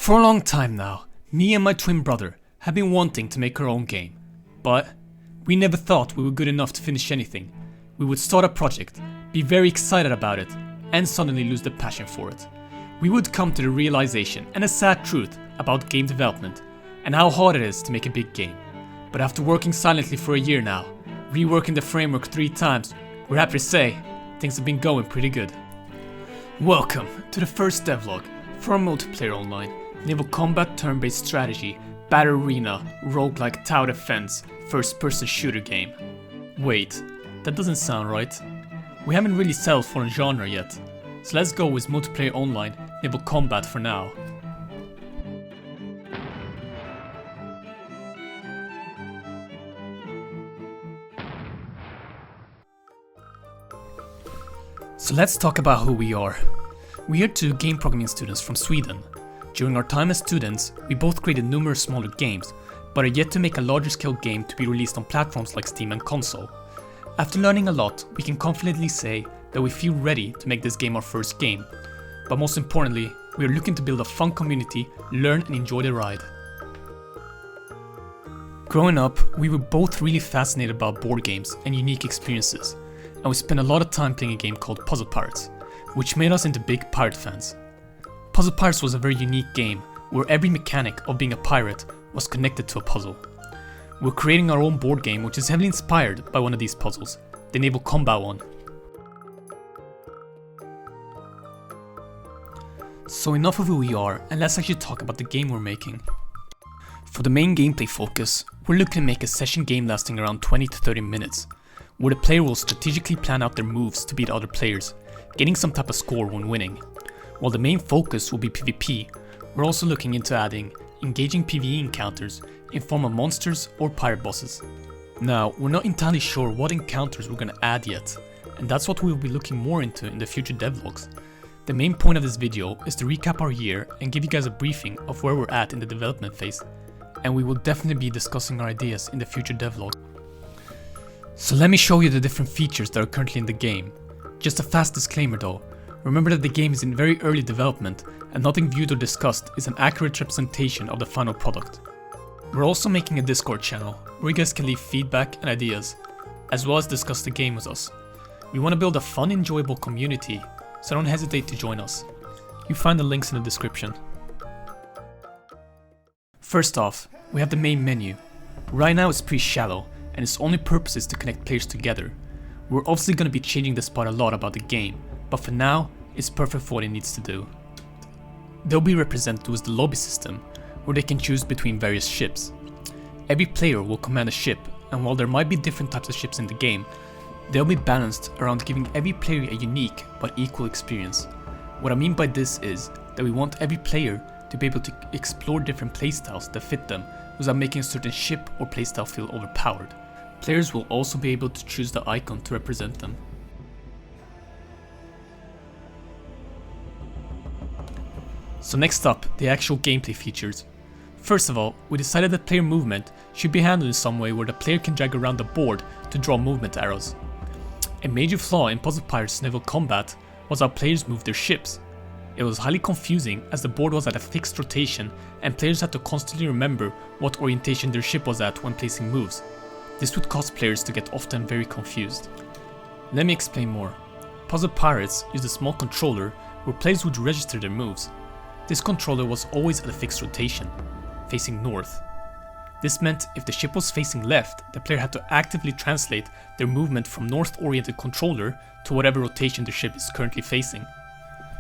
For a long time now, me and my twin brother have been wanting to make our own game, but we never thought we were good enough to finish anything. We would start a project, be very excited about it, and suddenly lose the passion for it. We would come to the realization and a sad truth about game development and how hard it is to make a big game. But after working silently for a year now, reworking the framework 3 times, we're happy to say things have been going pretty good. Welcome to the first devlog for a multiplayer online, naval combat turn-based strategy, battle arena, roguelike tower defense, first-person shooter game. Wait, that doesn't sound right. We haven't really settled for a genre yet, so let's go with multiplayer online, naval combat for now. So let's talk about who we are. We are 2 game programming students from Sweden. During our time as students, we both created numerous smaller games, but are yet to make a larger scale game to be released on platforms like Steam and console. After learning a lot, we can confidently say that we feel ready to make this game our first game. But most importantly, we are looking to build a fun community, learn and enjoy the ride. Growing up, we were both really fascinated about board games and unique experiences, and we spent a lot of time playing a game called Puzzle Pirates, which made us into big pirate fans. Puzzle Pirates was a very unique game, where every mechanic of being a pirate was connected to a puzzle. We're creating our own board game which is heavily inspired by one of these puzzles, the naval combat one. So enough of who we are, and let's actually talk about the game we're making. For the main gameplay focus, we're looking to make a session game lasting around 20 to 30 minutes, where the player will strategically plan out their moves to beat other players, getting some type of score when winning. While the main focus will be PvP, we're also looking into adding engaging PvE encounters in form of monsters or pirate bosses. Now, we're not entirely sure what encounters we're gonna add yet, and that's what we'll be looking more into in the future devlogs. The main point of this video is to recap our year and give you guys a briefing of where we're at in the development phase, and we will definitely be discussing our ideas in the future devlog. So let me show you the different features that are currently in the game. Just a fast disclaimer though, remember that the game is in very early development and nothing viewed or discussed is an accurate representation of the final product. We're also making a Discord channel where you guys can leave feedback and ideas, as well as discuss the game with us. We want to build a fun, enjoyable community, so don't hesitate to join us. You find the links in the description. First off, we have the main menu. Right now it's pretty shallow, and its only purpose is to connect players together. We're obviously going to be changing this part a lot about the game, but for now, it's perfect for what it needs to do. They'll be represented with the lobby system, where they can choose between various ships. Every player will command a ship, and while there might be different types of ships in the game, they'll be balanced around giving every player a unique but equal experience. What I mean by this is that we want every player to be able to explore different playstyles that fit them without making a certain ship or playstyle feel overpowered. Players will also be able to choose the icon to represent them. So next up, the actual gameplay features. First of all, we decided that player movement should be handled in some way where the player can drag around the board to draw movement arrows. A major flaw in Puzzle Pirates' naval combat was how players moved their ships. It was highly confusing as the board was at a fixed rotation and players had to constantly remember what orientation their ship was at when placing moves. This would cause players to get often very confused. Let me explain more. Puzzle Pirates used a small controller where players would register their moves. This controller was always at a fixed rotation, facing north. This meant if the ship was facing left, the player had to actively translate their movement from north-oriented controller to whatever rotation the ship is currently facing.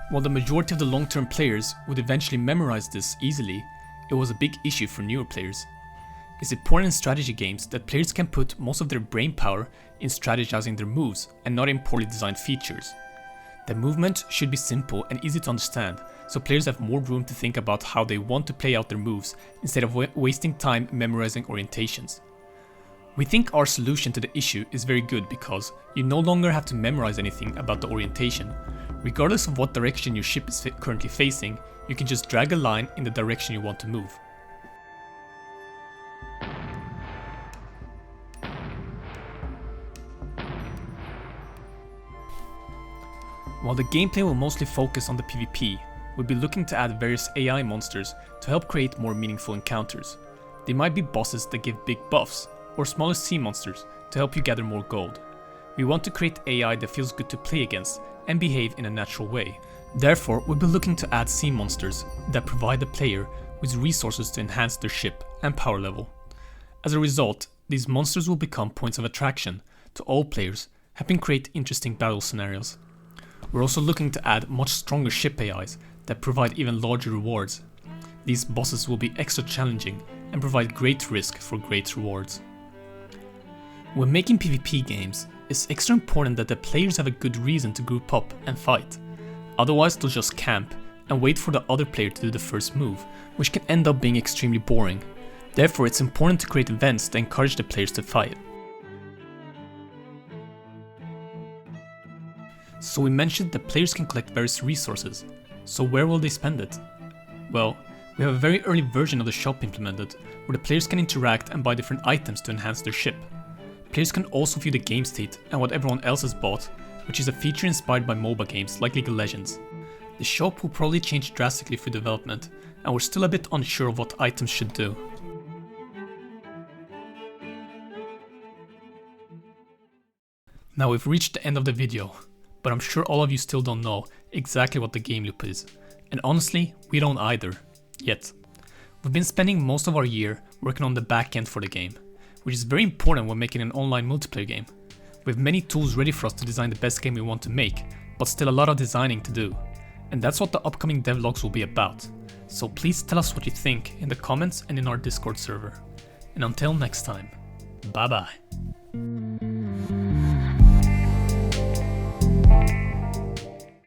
While the majority of the long-term players would eventually memorize this easily, it was a big issue for newer players. It's important in strategy games that players can put most of their brain power in strategizing their moves and not in poorly designed features. The movement should be simple and easy to understand, so players have more room to think about how they want to play out their moves instead of wasting time memorizing orientations. We think our solution to the issue is very good because you no longer have to memorize anything about the orientation. Regardless of what direction your ship is currently facing, you can just drag a line in the direction you want to move. While the gameplay will mostly focus on the PvP, we'll be looking to add various AI monsters to help create more meaningful encounters. They might be bosses that give big buffs, or smaller sea monsters to help you gather more gold. We want to create AI that feels good to play against and behave in a natural way. Therefore, we'll be looking to add sea monsters that provide the player with resources to enhance their ship and power level. As a result, these monsters will become points of attraction to all players, helping create interesting battle scenarios. We're also looking to add much stronger ship AIs that provide even larger rewards. These bosses will be extra challenging and provide great risk for great rewards. When making PvP games, it's extra important that the players have a good reason to group up and fight. Otherwise they'll just camp and wait for the other player to do the first move, which can end up being extremely boring. Therefore, it's important to create events that encourage the players to fight. So we mentioned that players can collect various resources. So where will they spend it? Well, we have a very early version of the shop implemented, where the players can interact and buy different items to enhance their ship. Players can also view the game state and what everyone else has bought, which is a feature inspired by MOBA games like League of Legends. The shop will probably change drastically through development, and we're still a bit unsure of what items should do. Now we've reached the end of the video, but I'm sure all of you still don't know exactly what the game loop is. And honestly, we don't either, yet. We've been spending most of our year working on the back end for the game, which is very important when making an online multiplayer game. We have many tools ready for us to design the best game we want to make, but still a lot of designing to do. And that's what the upcoming devlogs will be about. So please tell us what you think in the comments and in our Discord server. And until next time, bye bye.